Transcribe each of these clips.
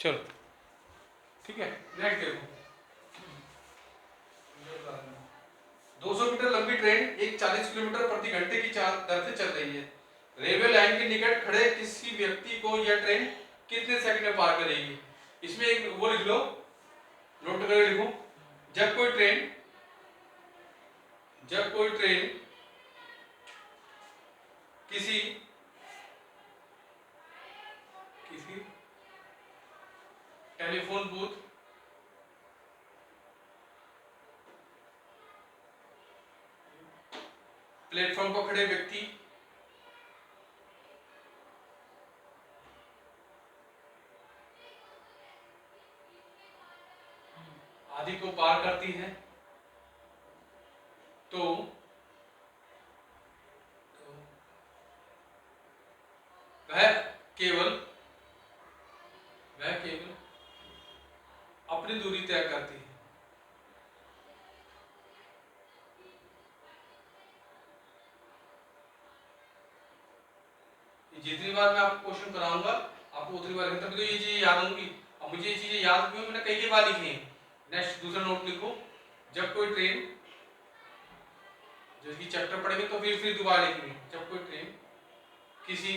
चलो ठीक है। नेक्स्ट देखो, 200 मीटर लंबी ट्रेन एक 40 किलोमीटर प्रति घंटे की दर से चल रही है। रेलवे लाइन के निकट खड़े किसी व्यक्ति को यह ट्रेन कितने सेकंड में पार करेगी? इसमें एक वो लिख लो, नोट करके लिखो। जब कोई ट्रेन किसी टेलीफोन बूथ प्लेटफॉर्म पर खड़े व्यक्ति आदि को पार करती है तो वह केवल अपनी दूरी तय करती है। जितनी बार मैं आपको क्वेश्चन कराऊंगा आपको उतनी बार तभी तो ये चीजें याद होंगी। अब मुझे ये चीजें याद क्यों, मैंने कई बार लिखी है। नेक्स्ट दूसरा नोट लिखो, जब कोई ट्रेन, जैसे चैप्टर पढ़ेंगे तो फिर दोबारा लिखेंगे। जब कोई ट्रेन किसी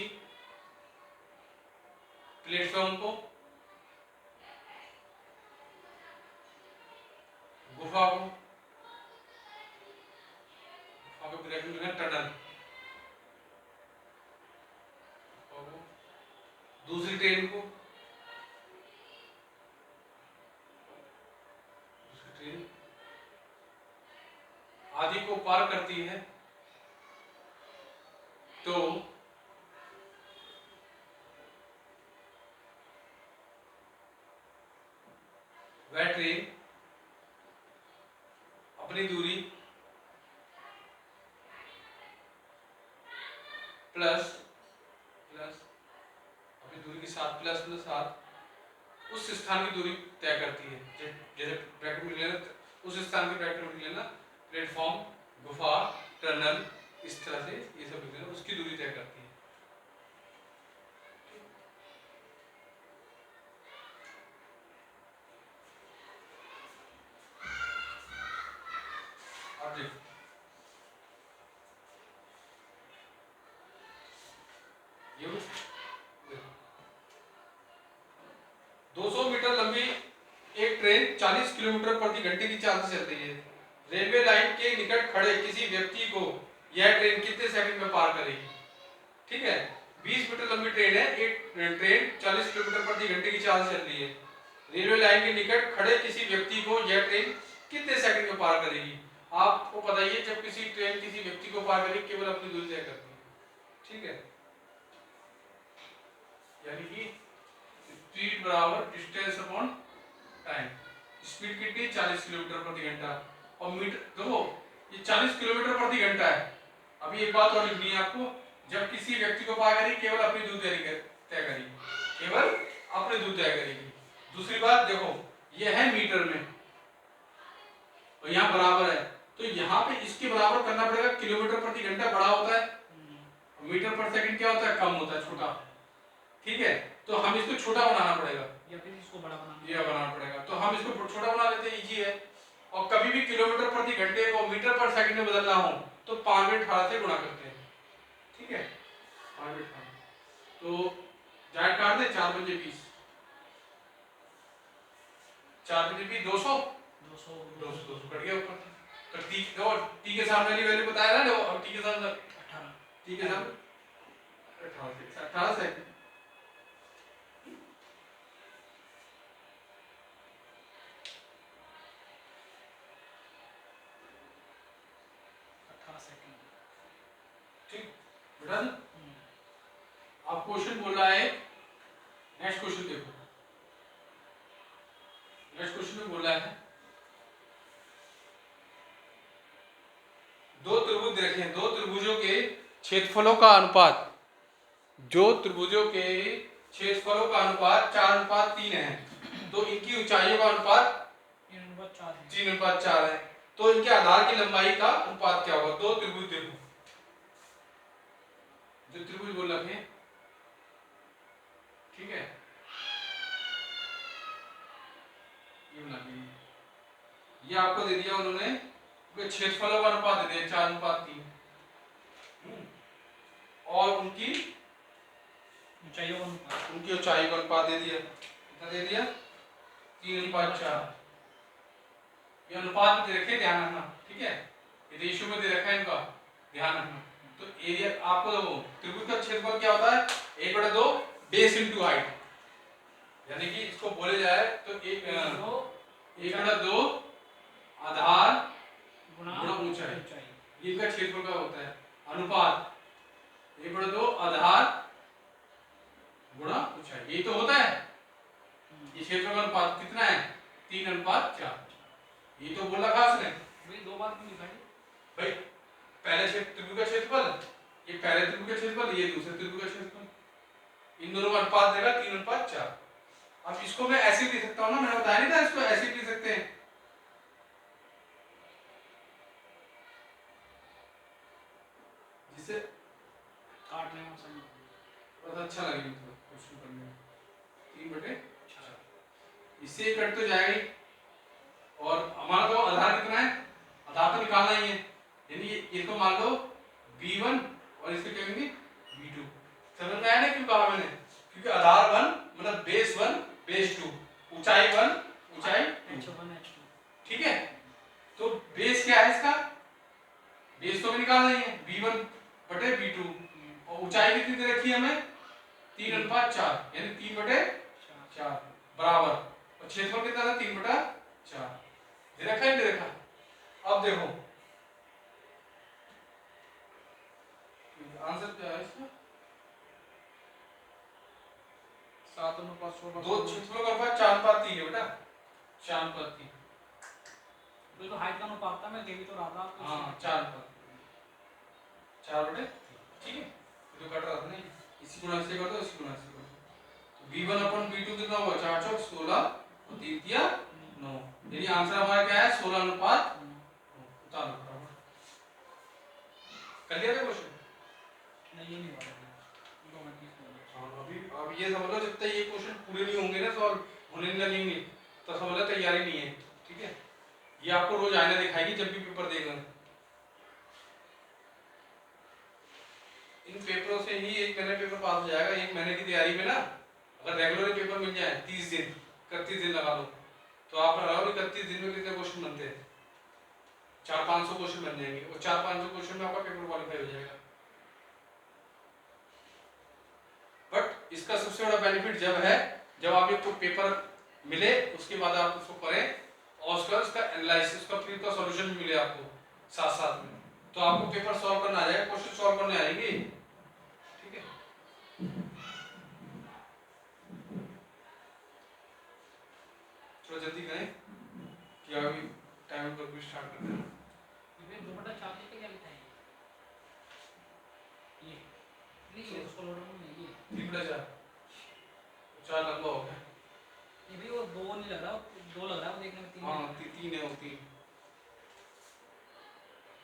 प्लेटफॉर्म को गुफा को टनल दूसरी ट्रेन आदि को पार करती है तो वह ट्रेन अपनी दूरी प्लस अपनी दूरी के साथ प्लस साथ उस स्थान की दूरी तय करती है। जैसे ब्रैकेट में लेना, उस स्थान के ब्रैकेट में लेना, प्लेटफॉर्म, गुफा, टनल, इस तरह से ये सब लिख लेना, उसकी दूरी तय करती है। अब देखो 200 मीटर लंबी एक ट्रेन 40 किलोमीटर प्रति घंटे की चाल से चल रही है। रेलवे लाइन के निकट खड़े किसी व्यक्ति को यह ट्रेन कितने सेकंड में पार करेगी? ठीक है, 20 मीटर लंबी ट्रेन है, एक ट्रेन 40 किलोमीटर प्रति घंटे की चाल से चल रही है। रेलवे लाइन के निकट खड़े किसी व्यक्ति को यह ट्रेन कितने सेकंड में पार करेगी? आपको बताइए, जब किसी ट्रेन किसी व्यक्ति को पार करेगी केवल अपनी दूरी तय करती है। ठीक है, यानी कि स्पीड बराबर डिस्टेंस अपॉन टाइम। स्पीड कितनी? 40 किलोमीटर प्रति घंटा। और मीटर देखो ये 40 किलोमीटर प्रति घंटा है। अभी एक बात और लिखनी है आपको, जब किसी व्यक्ति को पार करेगी केवल अपनी दूरी तय करेगी, केवल अपनी दूरी तय करेगी। दूसरी बात देखो, ये है मीटर में और यहाँ बराबर है, तो यहाँ पे इसके बराबर करना पड़ेगा। किलोमीटर प्रति घंटा बड़ा होता है, मीटर पर सेकंड क्या होता है? कम होता है, छोटा। ठीक है, तो हम इसको छोटा बनाना पड़ेगा या फिर इसको बड़ा बनाना पड़ेगा। तो हम इसको छोटा बना लेते हैं, इजी है। और कभी भी किलोमीटर प्रति घंटे को मीटर पर सेकंड में बदलना हो तो 5/18 से गुणा करते हैं। ठीक है, 5/18 तो जाट काट दे, 4 बजे 20, 4 बजे 20 200 कट गया ऊपर। तो टी के सामने वाली वैल्यू बताया ना, और टी के सामने 18, टी के सामने 18 सेकंड। ठीक बेटा, आप क्वेश्चन बोल रहा है। नेक्स्ट क्वेश्चन देखो, नेक्स्ट क्वेश्चन में बोल रहा है दो त्रिभुज देखें, दो त्रिभुजों के क्षेत्रफलों का अनुपात, जो त्रिभुजों के क्षेत्रफलों का अनुपात 4:3 है, तो इनकी ऊंचाइयों का अनुपात 3:4 है। तो इनके आधार की लंबाई का अनुपात क्या होगा? दो त्रिभुज देखो, जो त्रिभुज बोल रखे, ठीक है, ये आपको दे दिया उन्होंने क्षेत्रफलों का अनुपात दे दिया 4:3। और उनकी ऊंचाइयों का अनुपात, उनकी ऊंचाई का अनुपात दे दिया, कितना दे दिया 3:4। ये अनुपात में दे रखे, ध्यान रखना, ठीक है, ये रेशियो में दे रखा है इनका, ध्यान रखना। तो एरिया आपको देखो त्रिभुज का क्षेत्रफल क्या होता है 1/2 बेस इनटू हाइट, यानी कि इसको बोले जाए तो 1/2 आधार गुणा ऊंचाई, ये इनका क्षेत्रफल का होता है अनुपात 1/2 आधार गुणा ऊंचाई, यही तो होता है। ये क्षेत्रफल का अनुपात कितना है 3:4, ये तो बोल रखा उसने भाई 2 बार क्यों लिखा है भाई, पहले त्रिभुज का क्षेत्रफल, ये पहले त्रिभुज का क्षेत्रफल, ये दूसरे त्रिभुज का क्षेत्रफल, इन दोनों का अनुपात देगा 3:4। अब इसको मैं ऐसे लिख सकता हूँ ना, मैंने बताया नहीं था इसको ऐसे लिख सकते हैं, जिससे काटने में आसानी बहुत अच्छा लगेगा क्वेश्चन करने में। 3/4 इससे ये कट तो जाएगा ही, और हमारा तो आधार कितना है, आधार तो निकालना ही है, यानी ये तो मान लो b1 और इसको क्या कहेंगे b2। समझ में आया ना क्यों कहा मैंने, क्योंकि आधार 1 मतलब बेस 1 बेस 2, ऊंचाई 1 ऊंचाई 2, ठीक है। तो बेस क्या है इसका, बेस तो हमें निकालना ही है b1/b2, और ऊंचाई कितनी दे रखी है हमें 3:4, यानी 3/4 बराबर, और क्षेत्रफल कितना था 3/4 दे रखा है, दे रखा। अब देखो आंसर क्या है इसका, 7:16 दो क्षेत्रफल का अनुपात 4:3 है बेटा, 4:3। तो हाइट का अनुपात था, मैं कह भी तो रहा था आपको। हाँ 4/4, ठीक है, तो कट रहा था नहीं, इसी गुणा से कर दो, इसी गुणा से कर दो, b1/b2 कितना हुआ 4 चौक 16 और 3 तिया 9, यानी आंसर हमारा क्या है 16:9। उतारो बराबर, कर लिया था क्वेश्चन, नहीं ये नहीं हुआ अब ये समझ लो जब तक ये क्वेश्चन पूरे नहीं होंगे ना, सॉल्व होने नहीं लगेंगे, तो समझ लो तैयारी नहीं है, ठीक है। ये आपको रोज आईना दिखाएगी जब भी पेपर देगा, इन पेपरों से ही 1 महीने पेपर पास हो जाएगा। 1 महीने की तैयारी में ना अगर रेगुलर पेपर मिल जाए 30 दिन 31 दिन लगा लो, तो आप लगाओ 31 दिन में कितने क्वेश्चन बनते हैं, 400-500 क्वेश्चन बन जाएंगे, और 400-500 क्वेश्चन में आपका पेपर क्वालिफाई हो जाएगा। बट इसका सबसे बड़ा बेनिफिट जब है जब आपको पेपर मिले उसके बाद आप उसको पढ़ें, और उसका एनालिसिस का फिर का सॉल्यूशन भी मिले आपको साथ साथ में, तो आपको पेपर सॉल्व करना आ जाएगा, क्वेश्चन सॉल्व करने आएंगे, ठीक है। थोड़ा जल्दी करें कि अभी टाइम पर भी स्टार्ट करते हैं। ये 2/4 पे क्या लिखा है, ये नहीं ये उसको लोड में नहीं, ये 3/4 4 लंबा हो गया, ये भी वो 2 नहीं लग रहा, 2 लग रहा है वो देखने में 3। हाँ 3 है वो 3,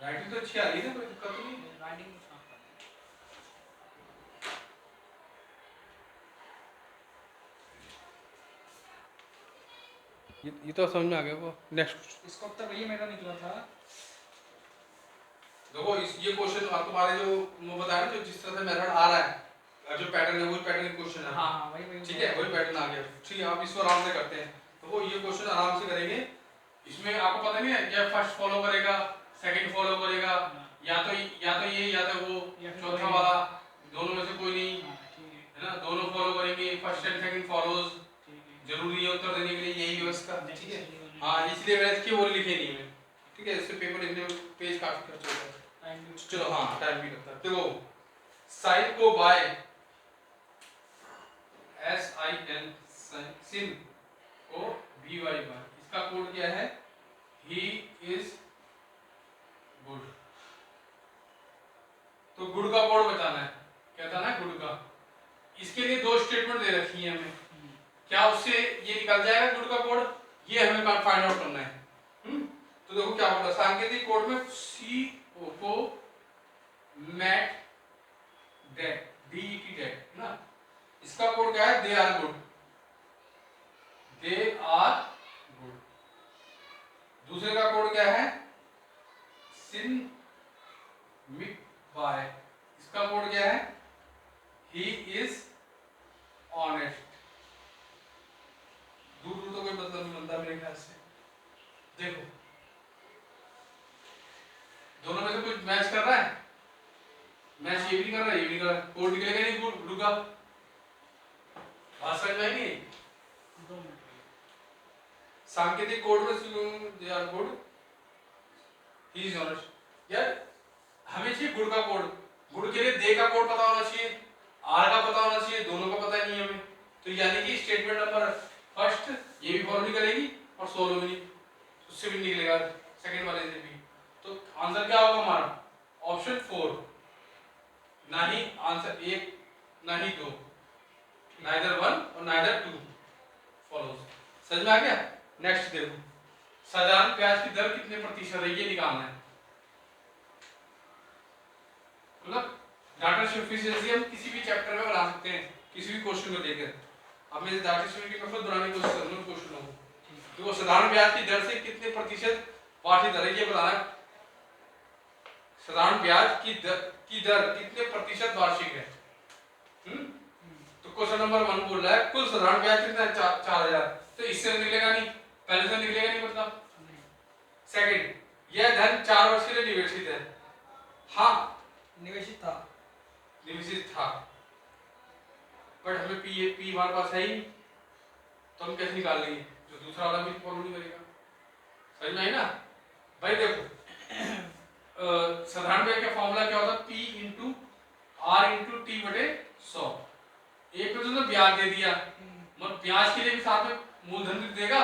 राइटिंग तो अच्छी आ रही है ना, कोई दिक्कत नहीं है, राइटिंग में साफ कर ये तो समझ में आ गया। वो नेक्स्ट इसको अब तक ये मेरा निकला था, देखो इस ये क्वेश्चन आप तुम्हारे जो मैं बताया ना, जो जिस तरह से मेथड आ रहा है, जो पैटर्न है वही पैटर्न क्वेश्चन है, हाँ हाँ वही ठीक है, वही पैटर्न आ गया, ठीक है। आप इसको आराम से करते हैं, तो वो ये क्वेश्चन आराम से करेंगे, इसमें आपको पता नहीं है क्या फर्स्ट फॉलो करेगा सेकंड फॉलो करेगा, या तो ये या तो वो चौथा वाला, दोनों में से कोई नहीं है ना, दोनों फॉलो करेंगे, फर्स्ट एंड सेकंड फॉलोज, जरूरी है उत्तर देने के लिए यही व्यवस्था, ठीक है। हाँ इसलिए मैंने इसकी और लिखे नहीं है, ठीक है, इससे पेपर लिखने में पेज काफी खर्च होता है, चलो हाँ टाइम भी लगता है। देखो साइन को बाय SIN सिन को BY बाय, इसका कोड क्या है ही इज गुड, तो गुड का कोड बताना है, क्या बताना है गुड का, इसके लिए 2 स्टेटमेंट दे रखी है हमें, क्या उससे ये निकल जाएगा गुड का कोड, ये हमें फाइंड आउट करना है। तो देखो क्या बोला सांकेतिक कोड में CO को मैट डेट DET डेट ना, इसका कोड क्या है they are good, they are good. दूसरे का कोड क्या है, सिन मिक बाय, इसका कोड क्या है, ही इज ऑनेस्ट। दूर दूर तो कोई मतलब नहीं बनता मेरे ख्याल से। देखो दोनों में से कुछ मैच कर रहा है, मैच ये भी कर रहा है, ये भी कर रहा है, कोड निकलेगा नहीं, कोड रुका, बात समझ में आई नहीं? 2 मिनट सांकेतिक कोड में यार कोड ही इज ऑनेस्ट, यार हमें चाहिए गुड़ का कोड, गुड़ के लिए दे का कोड पता होना चाहिए, आर का पता होना चाहिए, दोनों का पता नहीं हमें, तो यानी कि स्टेटमेंट नंबर फर्स्ट ये भी फॉलो नहीं करेगी और सोलो भी नहीं, उससे भी निकलेगा सेकंड वाले से भी। तो आंसर क्या होगा हमारा, ऑप्शन 4, ना ही आंसर 1 ना ही 2, नाइदर 1 और नाइदर 2 फॉलोज। समझ में आ गया? नेक्स्ट देखो, साधारण ब्याज की दर कितने प्रतिशत है ये निकालना है। मतलब डाटा सफिशिएंसी हम किसी भी चैप्टर में बना सकते हैं, किसी भी क्वेश्चन को लेकर। अब मैं डाटा सफिशिएंसी का खुद बनाने की कोशिश करूंगा क्वेश्चन को, तो वो साधारण ब्याज की दर से कितने प्रतिशत वार्षिक दर है ये बताना है। साधारण ब्याज की दर कितने प्रतिशत वार्षिक है। तो क्वेश्चन नंबर 1 बोल रहा है कुल साधारण ब्याज कितना है, 4000, तो इससे निकलेगा नहीं, पहले से निकलेगा नहीं मतलब। सेकंड, यह धन 4 वर्ष के लिए निवेशित है, हाँ निवेशित था, निवेशित था, बट हमें पी हमारे पास है ही, तो हम कैसे निकाल लेंगे, जो दूसरा वाला भी फॉलो नहीं करेगा। समझ में आई ना भाई? देखो साधारण ब्याज का फॉर्मूला क्या होता है, P into R into T बटे 100। एक में तो ब्याज दे दिया, मतलब ब्याज के लिए भी साथ में मूलधन भी देगा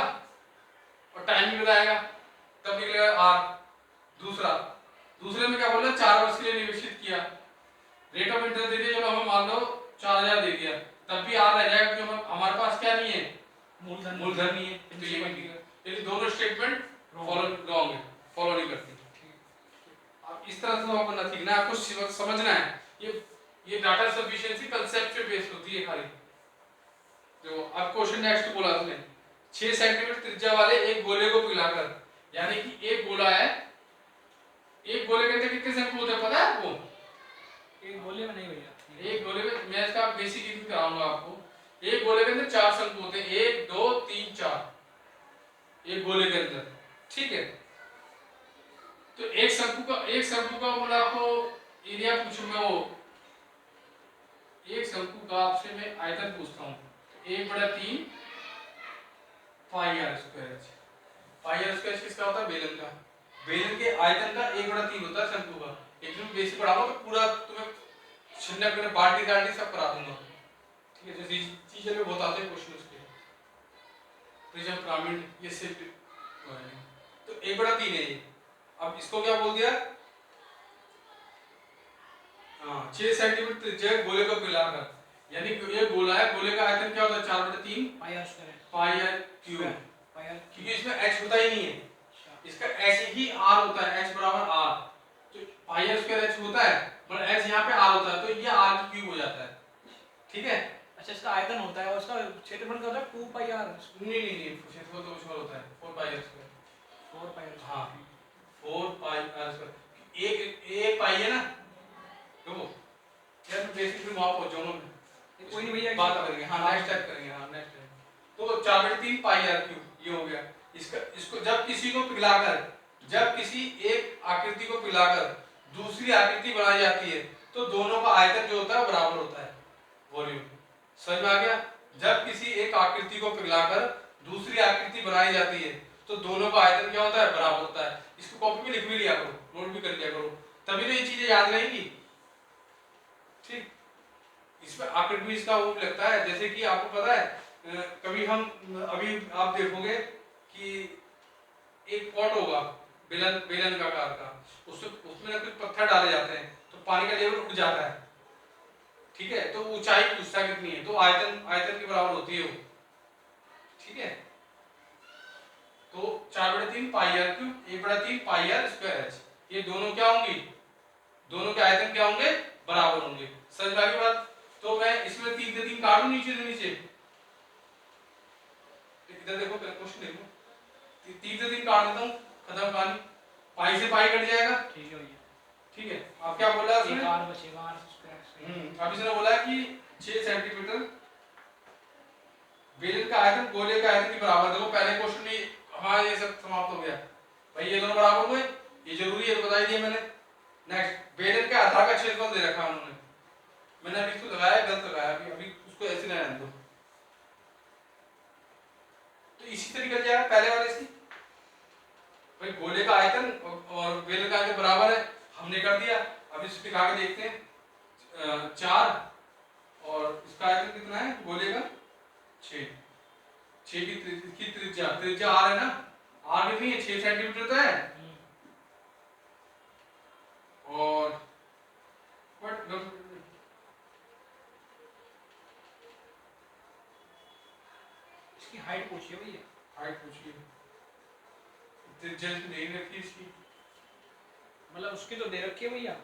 और टाइम भी बताएगा, तब निकलेगा आर। दूसरे में क्या बोला, 4 वर्ष के लिए निवेशित किया, रेट ऑफ इंटरेस्ट दे दिया, चलो हमें मान लो 4000 दे दिया, तब भी आर रह जाएगा क्योंकि हमारे पास क्या नहीं है, मूलधन नहीं है, तो ये भी ठीक है। लेकिन दोनों स्टेटमेंट रॉन्ग है, फॉलो नहीं करती। अब इस तरह से आपको ना सीखना है, आपको समझना है, ये डाटा सफिशिएंसी कांसेप्ट पे बेस्ड होती है खाली। तो अब क्वेश्चन नेक्स्ट बोला उसने, 6 सेंटीमीटर त्रिज्या वाले एक गोले को पिघलाकर, यानी कि एक गोला है, एक गोले के अंदर कितने शंकु होते हैं पता है आपको? एक गोले में नहीं भैया, एक गोले में, मैं इसका बेसिक ही कराऊंगा आपको। एक गोले के अंदर 4 शंकु होते हैं, 1 2 3 4 एक गोले के अंदर, ठीक है। तो एक शंकु का मतलब आपको एरिया पूछूं मैं, वो एक शंकु का आपसे मैं आयतन पूछता हूँ, 1/3 pi R square. Pi R square किसका होता है, बेलन का। बेलन के आयतन का 1/3 होता है शंकु का। एकदम बेसिक पढ़ाऊंगा तो पूरा तुम्हें छिन्नक में बाल्टी गाल्टी सब करा दूंगा, ठीक है। जैसे चीजें में बहुत आते हैं क्वेश्चन उसके, प्रिज्म पिरामिड ये सिर्फ तो 1/3 है ये। अब इसको क्या बोल दिया, हाँ 6 सेंटीमीटर त्रिज्या गोले को पिघलाकर, यानी कि ये गोला है, गोले का आयतन क्या होता है 4/3 pi R square, pi R cube, क्योंकि इसमें h होता ही नहीं है, इसका h ही r होता है, h बराबर r, तो पाई आर स्क्वायर h होता है, मतलब h यहाँ पे r होता है, तो ये r की क्यूब हो जाता है, ठीक है। अच्छा इसका आयतन होता है और इसका क्षेत्रफल क्या होता है, 2 पाई आर। नहीं क्षेत्रफल तो कुछ और होता है, 4 पाई आर स्क्वायर, 4 पाई आर, हाँ 4 पाई आर स्क्वायर, एक पाई है ना, देखो यार मैं बेसिक में वहां पहुंच जाऊंगा, कोई नहीं भैया, बात करेंगे, हाँ नेक्स्ट टाइप करेंगे, हाँ नेक्स्ट टाइप। तो 4/3 पाई आर क्यूब ये हो गया। इसको जब किसी को पिघलाकर, जब किसी एक आकृति को पिघलाकर दूसरी आकृति बनाई जाती है, तो दोनों का आयतन जो होता है बराबर होता है, वॉल्यूम। समझ में आ गया? जब किसी एक आकृति को पिघलाकर दूसरी आकृति बनाई जाती है, तो दोनों का आयतन क्या होता है, बराबर होता है। इसको कॉपी में लिख भी लिया करो, नोट भी कर लिया करो, तभी तो ये चीजें याद रहेंगी, ठीक। इसमें आकृति भी इसका वो लगता है, जैसे कि आपको पता है कभी हम अभी आप देखोगे कि एक पॉट होगा बेलन का आकार का, उसमें कुछ पत्थर डाले जाते हैं, तो पानी का लेवल उठ जाता है, ठीक है। तो ऊंचाई पूछता कितनी है, तो आयतन के बराबर होती है वो, ठीक है। तो 4/3 pi R cube 1/3 pi R square H, ये दोनों क्या होंगी, दोनों के आयतन क्या होंगे, बराबर होंगे। समझ में आ गई बात? तो मैं इसमें 3 से 3 काटूं नीचे से नीचे, इधर देखो क्वेश्चन देखो, 3 से 3 काट देता हूं, खत्म कहानी, पाई से पाई कट जाएगा। ठीक है भैया। ठीक है, अब क्या बोला एक उसने? आर बचेगा, आर स्क्वायर। अब इसने बोला कि 6 सेंटीमीटर बेलन का आयतन गोले का आयतन के बराबर। देखो पहले क्वेश्चन में हमारा ये सब समाप्त हो गया भाई, ये दोनों बराबर हुए, ये जरूरी है तो बता ही दिया मैंने। नेक्स्ट, बेलन के आधार का क्षेत्रफल दे रखा है उन्होंने, मैंने अभी इसको लगाया, गलत लगाया, अभी उसको ऐसे रहने दो। तो इसी से निकल जाएगा पहले वाले से भाई, गोले का आयतन और बेलन का आयतन बराबर है, हमने कर दिया। अब इसको दिखा के देखते हैं, 4 और इसका आयतन कितना है गोले का 6, 6 की त्रिज्या आर है ना, आर कितनी है 6 सेंटीमीटर तो है। और बट इसकी हाइट पूछिए भैया। हाइट पूछिए, त्रिज्या नहीं रखी इसकी, मतलब उसकी तो दे रखी है भैया,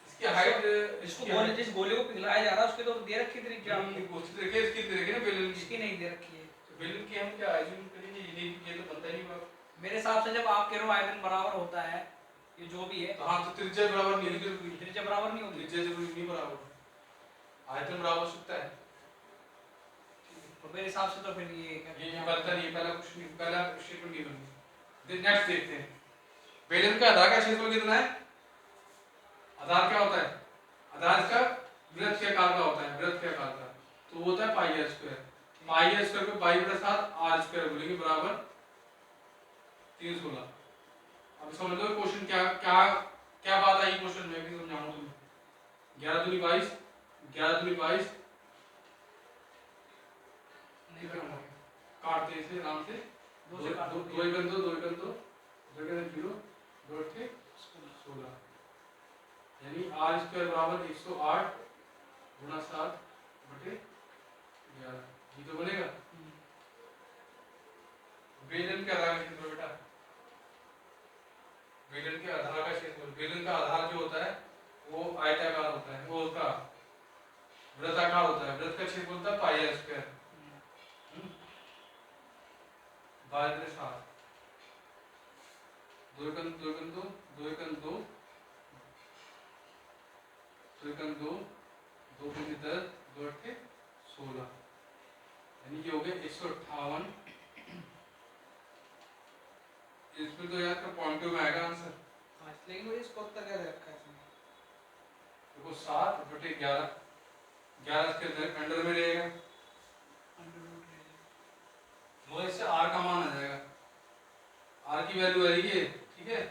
इसकी हाइट, इसको गोले, जिस गोले को पिघलाया जा रहा है उसकी तो दे रखी है त्रिज्या। देखिए इसकी देखिए ना बेलन की, इसकी नहीं दे रखी है। तो बेलन की हम क्या आयोजन करेंगे, ये तो बनता ही नहीं बात। मेरे हिसाब से जब आप कह रहे हो आयतन बराबर होता है, ये जो भी है, तो हाँ, तो त्रिज्या बराबर नहीं होगी, त्रिज्या बराबर नहीं होगी। त्रिज्या जरूरी नहीं बराबर, आयतन बराबर हो सकता है। तो मेरे हिसाब से तो फिर ये ये बनता नहीं, पहला कुछ नहीं, पहला स्टेटमेंट नहीं बनी। नेक्स्ट देखते हैं, बेलन का आधार का क्षेत्रफल कितना है? आधार क्या होता है? आधार इसका वृत्त के आकार का होता है, वृत्त के आकार का, तो वो होता है pi R square. Pi R square को पाई बटा 7 आर स्क्वायर बोलेंगे बराबर 316। अब समझ लो क्वेश्चन क्या क्या क्या बात आई क्वेश्चन में, भी समझाऊं तुम्हें। 11 दूनी 22, 11 दूनी 22, काटते हैं इसे आराम से, 2 एकन 2, 2 एकन 2, 2 एकन 0, 2 अट्ठे 16, यानी आर स्क्वायर बराबर 108 गुणा 7 बटे 11, ये तो बनेगा। बेलन के आधार का क्षेत्रफल बेटा, बेलन के आधार का क्षेत्रफल, बेलन का आधार जो होता है वो आयताकार होता है, वो उसका वृत्ताकार होता है, वृत्त का क्षेत्रफल होता है पाई आर स्क्वायर 12/7, 2 एकन 2 एकन 2, 2 एकन 2, 2 एकन 2, 2 पंजे 10, 2 अट्ठे 16, यानी ये हो गया 158। इसमें तो यार का पॉइंट में आएगा आंसर। हाँ, लेकिन वो इसको उत्तर क्या दे रखा है इसमें? देखो 7 बटे 11, 11 इसके अंडर में रहेगा, वो इससे आर का मान आ जाएगा, आर की वैल्यू आएगी, ठीक है,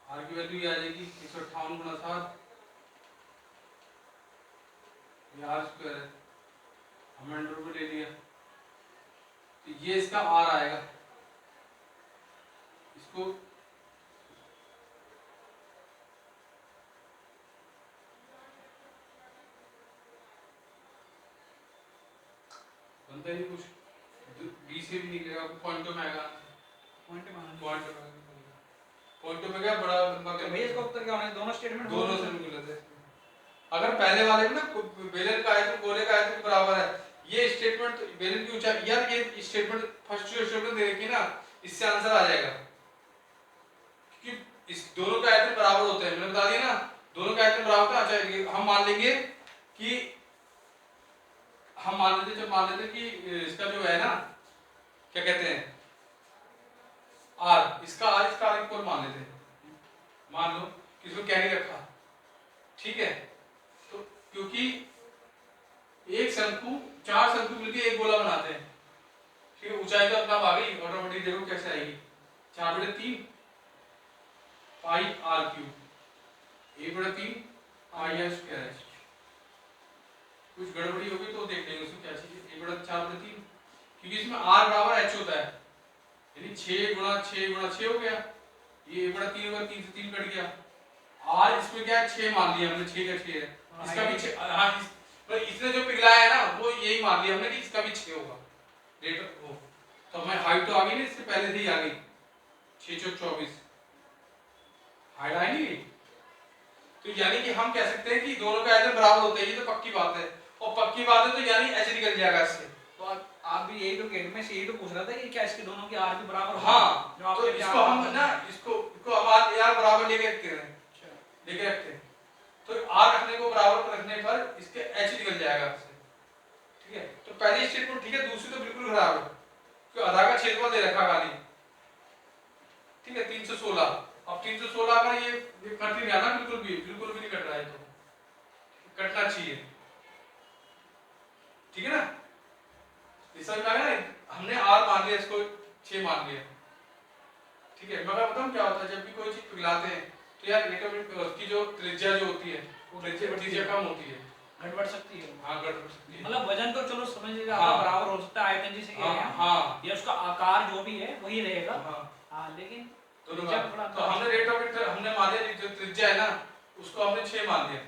आर की वैल्यू ये आ जाएगी 158 गुणा 7, ये आर स्क्वायर है, हमने अंडर रूट ले लिया, तो ये इसका आर आएगा। इसको बनता ही नहीं कुछ, बी से भी निकलेगा, पॉइंटों में आएगा, पॉइंटों में क्या बड़ा लंबा तो कर भैया इसका उत्तर क्या होना है? दोनों स्टेटमेंट दोनों से निकले थे। अगर पहले वाले में ना बेलन का आयतन गोले का आयतन के बराबर है, ये स्टेटमेंट बेलन की ऊंचाई, यार ये स्टेटमेंट फर्स्ट स्टेटमेंट दे रखी ना, इससे आंसर आ जाएगा, क्योंकि इस दोनों का आयतन बराबर होते हैं, मैंने बता दिया ना, दोनों का आयतन बराबर होता है। अच्छा हम मान लेंगे कि हम मान लेते, जब मान लेते कि इसका जो है ना क्या कहते हैं आर, इसका आर इसका आर इक्वल मान लेते हैं, मान लो कि इसमें क्या नहीं रखा, ठीक है, तो क्योंकि एक शंकु, 4 शंकु मिलकर एक गोला बनाते हैं, ठीक है, ऊंचाई तो अपना आ गई ऑटोमेटिक, देखो कैसे आएगी 4/3 pi R cube, 1/3 pi R square है। कुछ गड़बड़ी होगी तो देख लेंगे उसमें क्या चीज, 1/4/3, क्योंकि इसमें आर बराबर एच होता है, यानी 6 गुणा 6 गुणा 6 हो गया, ये 1/3 होगा, 3 से 3 कट गया, आर इसमें क्या है 6 मान लिया हमने, 6 का 6 है, इसका भी 6, हाँ पर इसने जो पिघलाया है ना वो यही मान लिया हमने कि इसका भी 6 होगा, रेट हो, तो हमें हाइट तो आ गई ना, इससे पहले से ही आ गई 6 चौक 24, हाइट आई नहीं, तो यानी कि हम कह सकते हैं कि दोनों का आयतन बराबर होते हैं, ये तो पक्की बात है, और पक्की बात है तो यानी एच निकल जाएगा इससे, तो आप भी यही तो गेट में से यही तो पूछ रहा था कि क्या इसके दोनों की आर भी बराबर हो? हाँ, जो तो आपके इसको हम ना इसको हम आर यार बराबर लेके रखते हैं, लेके रखते हैं। तो आर रखने को बराबर पर रखने पर इसके एच निकल जाएगा आपसे, ठीक है। तो पहली स्टेटमेंट ठीक है, दूसरी तो बिल्कुल खराब है, क्योंकि आधा का छेदफल दे रखा खाली, ठीक है 316। अब 316 का ये कट नहीं रहा ना, बिल्कुल भी नहीं कट रहा है, तो कटना चाहिए, ठीक है ना। इस समझ में आ गया ना? हमने आर मान लिया, इसको 6 मान लिया, ठीक है। मगर बताऊं क्या होता है, जब भी कोई चीज पिघलाते हैं तो यार इलेक्ट्रोड की जो त्रिज्या जो होती है वो त्रिज्या कम होती है, घट सकती है। हाँ घट सकती है। मतलब वजन तो चलो समझ लीजिए हाँ, आपका बराबर हो सकता है, आयतन जिसे कह रहे हैं, हाँ या उसका आकार जो भी है वही रहेगा। हाँ, हाँ लेकिन दोनों त्रिज्या का। का बड़ा तो हमने रेट ऑफ इंटर हमने मान लिया, जो त्रिज्या है ना उसको हमने 6 मान लिया,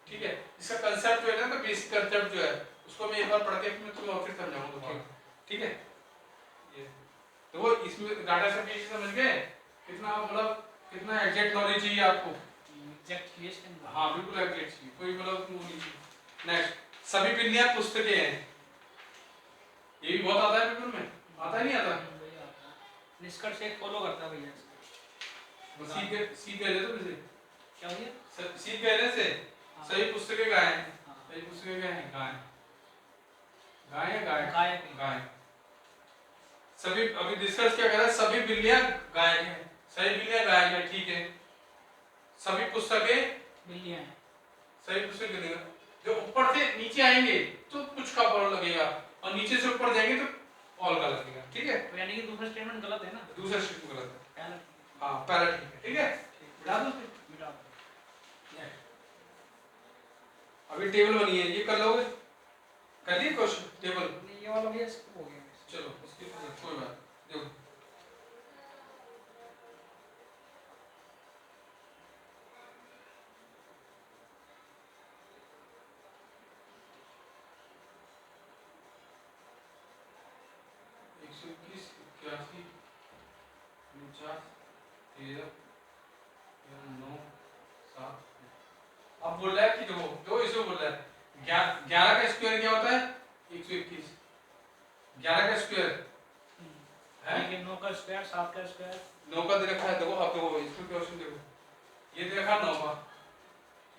ठीक है। इसका कांसेप्ट जो है ना, तो बेसिक कांसेप्ट जो है उसको मैं एक बार पढ़ के फिर तुम्हें और फिर समझाऊंगा दोबारा, ठीक है। ये तो वो इसमें डाटा सेट समझ गए, कितना मतलब कितना एग्जैक्ट नॉलेज चाहिए आपको। एग्जैक्ट केस के अंदर। हाँ बिल्कुल एग्जैक्ट चाहिए, कोई मतलब वो नहीं चाहिए। नेक्स्ट, सभी बिल्लियां पुस्तकें हैं, ये भी बहुत आता है पेपर में, आता है नहीं आता? भैया निष्कर्ष एक फॉलो करता है भैया इसका। सीख गए तो किसे क्या हो गया? सीख गए से हाँ। सही पुस्तकें गाय हैं, हाँ। सही पुस्तकें गाय हैं, गाय गाय है, गाय गाय गाय। सभी अभी डिस्कस क्या कर रहा है, सभी बिल्लियां गाय हैं, सही बिल्लियां गाय हैं, ठीक है। सभी पुस्तकें बिल्लियां हैं, सही पुस्तकें नहीं, जो ऊपर से नीचे आएंगे तो कुछ का फॉलो लगेगा, और नीचे से ऊपर जाएंगे तो ऑल का लगेगा, ठीक है। तो यानी कि दूसरा स्टेटमेंट गलत है ना? दूसरा स्टेटमेंट गलत है, पहला हाँ पहला ठीक है, ठीक है। बिठा दो फिर। मिटा दो। अभी टेबल बनी है, ये कर लोगे, कर लिए क्वेश्चन टेबल। ये वाला भैया स्किप हो गया। चलो उसकी कोई बात देखो, अब बोल रहा है कि देखो जो इसमें बोल रहा है 11 का स्क्वायर क्या होता है 121, 11 का स्क्वायर है, ठीक है। 9 का स्क्वायर, 7 का स्क्वायर, 9 का दे रखा है। देखो अब देखो इसमें क्वेश्चन देखो, ये दे रखा 9 का,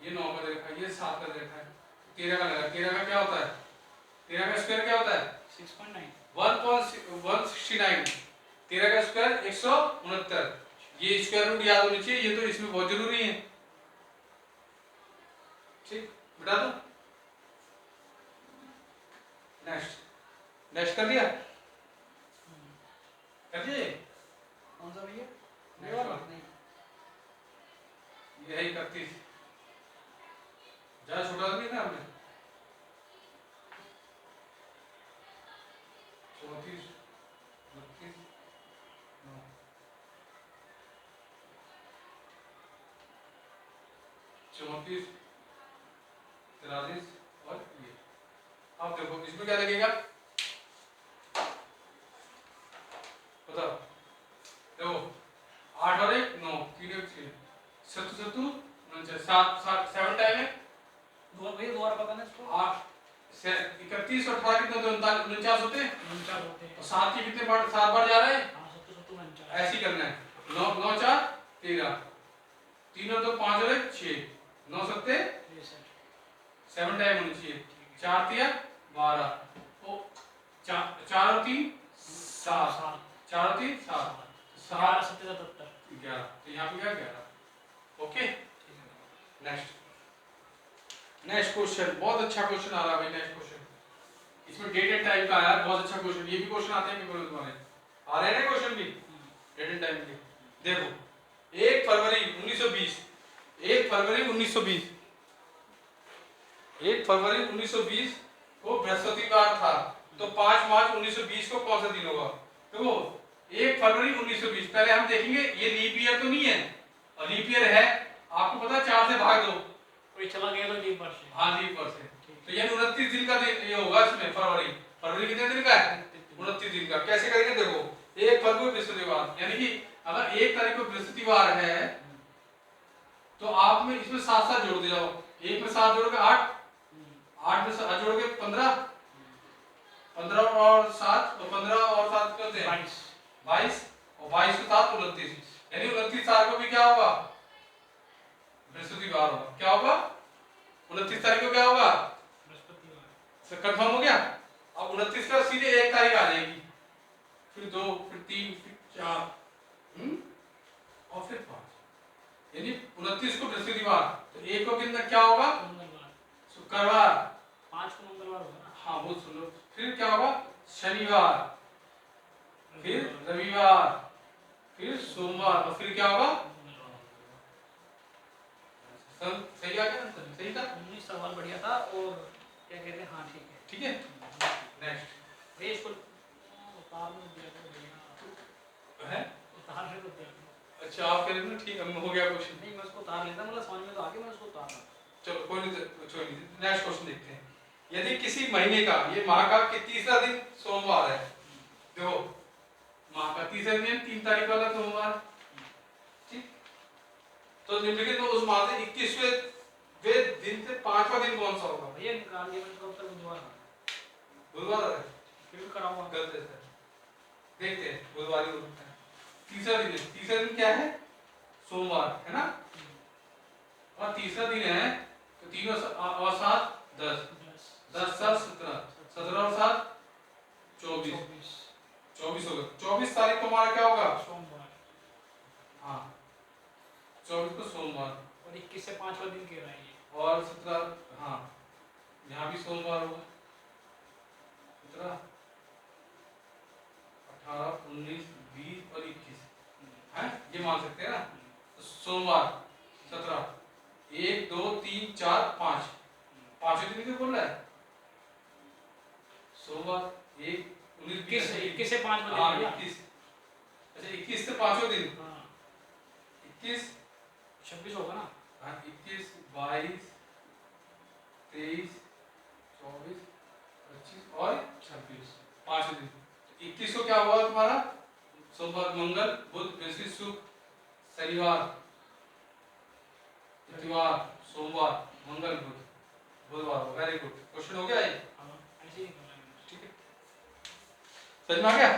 ये 9 का दे रखा है, ये 7 का दे रखा है, 13 का लगा। 13 का क्या होता है, 13 का स्क्वायर क्या होता है 6.9, 1.169। 13 का स्क्वायर 169। ये स्क्वायर रूट याद होनी चाहिए, ये तो इसमें बहुत जरूरी है, ठीक। बता दो नेक्स्ट, नेक्स्ट कर दिया, कर दिए। कौन सा भैया? ये Next वाला one. नहीं, ये है 31, ज्यादा छोटा तो नहीं था हमने, 34, 32, 9, 34, 43 और ये। अब देखो इसमें क्या लगेगा, बताओ। देखो 8 और 1 9, 3 और 6, 7 7 7 7 टाइम है, दो भैया दोबारा बताना इसको। 8 31 और 18 कितने होते हैं, 49 होते हैं। 49 होते हैं। तो 7 के कितने बार 7 बार जा रहे हैं, हाँ 7 7 49। ऐसे ही करना है। 9 9 4 13, 3 और 2 5 और 1 6, 9 7 7 टाइम होनी चाहिए, 4 3 12, ओ 4 और 3 7, 4 और 3 7, 7 77। 11, तो यहाँ पे क्या 11, ओके। नेक्स्ट, नेक्स्ट क्वेश्चन, बहुत अच्छा क्वेश्चन आ रहा है भाई। नेक्स्ट क्वेश्चन इसमें डेट एंड टाइम का आया, बहुत अच्छा क्वेश्चन। ये भी क्वेश्चन आते हैं पेपर में तुम्हारे, आ रहे हैं ना क्वेश्चन भी डेट एंड टाइम के। देखो 1 फरवरी 1920, 1 फरवरी 1920, 1 फरवरी 1920 को बृहस्पतिवार था, तो 5 मार्च 1920 को कौन सा दिन होगा। देखो 1 फरवरी 1920, पहले हम देखेंगे ये लीप ईयर तो नहीं है, और लीप ईयर है आपको पता है 4 से भाग दो, कोई चला गया तो लीप वर्ष। हाँ लीप वर्ष है, तो यानी 29 दिन का ये होगा इसमें। फरवरी फरवरी कितने दिन का है 29 दिन का। कैसे करेंगे, देखो 1 फरवरी बृहस्पतिवार, यानी कि अगर 1 तारीख को बृहस्पतिवार है तो आप में इसमें 7 7 जोड़ दे जाओ, 1 में 7 जोड़ोगे 8, 8 में 7 जोड़ोगे 15, 15 और 7 29 तारीख को भी क्या होगा, बृहस्पतिवार होगा। क्या होगा, 29 तारीख को क्या होगा, बृहस्पतिवार। कंफर्म हो गया। अब 29 का सीधे 1 तारीख आ जाएगी, फिर 2, फिर 3, फिर 4, और फिर 5, यानी 29 को बृहस्पतिवार, तो 1 को कितना क्या होगा, मंगलवार। शुक्रवार। 5 को मंगलवार होगा ना। हाँ वो सुन लो। फिर क्या होगा, शनिवार, फिर रविवार, फिर सोमवार, और फिर क्या होगा, सही आ गया आंसर, सही था। 19 सवाल बढ़िया था। और क्या कहते हैं, हाँ ठीक है। ठीक है, नेक्स्ट भैया इसको उतार में दिया करो भैया। है। उतार में तो दिया करो। अच्छा आप कह रहे थे ना, ठीक है हो गया क्वेश्चन। नहीं मैं उसको उतार लेता, मतलब समझ में तो आ गया, मैं उसको उतार रहा। चलो कोई नहीं, छोड़ दीजिए, नेक्स्ट क्वेश्चन देखते हैं। यदि किसी महीने का, ये माह का कि तीसरा दिन सोमवार है, देखो माह का तीसरा दिन 3 तारीख वाला सोमवार, ठीक, तो निम्नलिखित में उस माह से 21वें वे दिन से 5वां दिन कौन सा होगा। भैया निकाल लिया मैंने, कब तक बुधवार था। बुधवार है, फिर भी कराऊंगा। गलत है सर, देखते हैं बुधवार ही होता है। तीसरा दिन है, तीसरा दिन क्या है, सोमवार है ना, और तीसरा दिन है, तो 3 और 7 10, 10 7 17, 17 और 7 24, 24 होगा। 24 तारीख को हमारा क्या होगा, सोमवार। हाँ 24 को सोमवार, और 21 से 5वां दिन कह रहा है ये। और 17, हाँ यहाँ भी सोमवार होगा, 17 18 19 20 और 21 है, ये मान सकते हैं ना। तो सोमवार 17, 1 2 3 4 5, पांचवें दिन क्यों बोल रहा है, सोमवार 1 19 21 से 5 बजे। हाँ 21, अच्छा 21 से 5वें दिन, हाँ 21 26 होगा ना। हाँ 21 22 23 24 25 और 26, 5 दिन। 21 को क्या हुआ तुम्हारा, सोमवार मंगल बुध बृहस्पति शुक्र शनिवार इतवार सोमवार मंगल बुध बुधवार। वेरी गुड, क्वेश्चन हो गया ये, हाँ ऐसे ही निकाला मैंने। ठीक है, समझ में आ गया।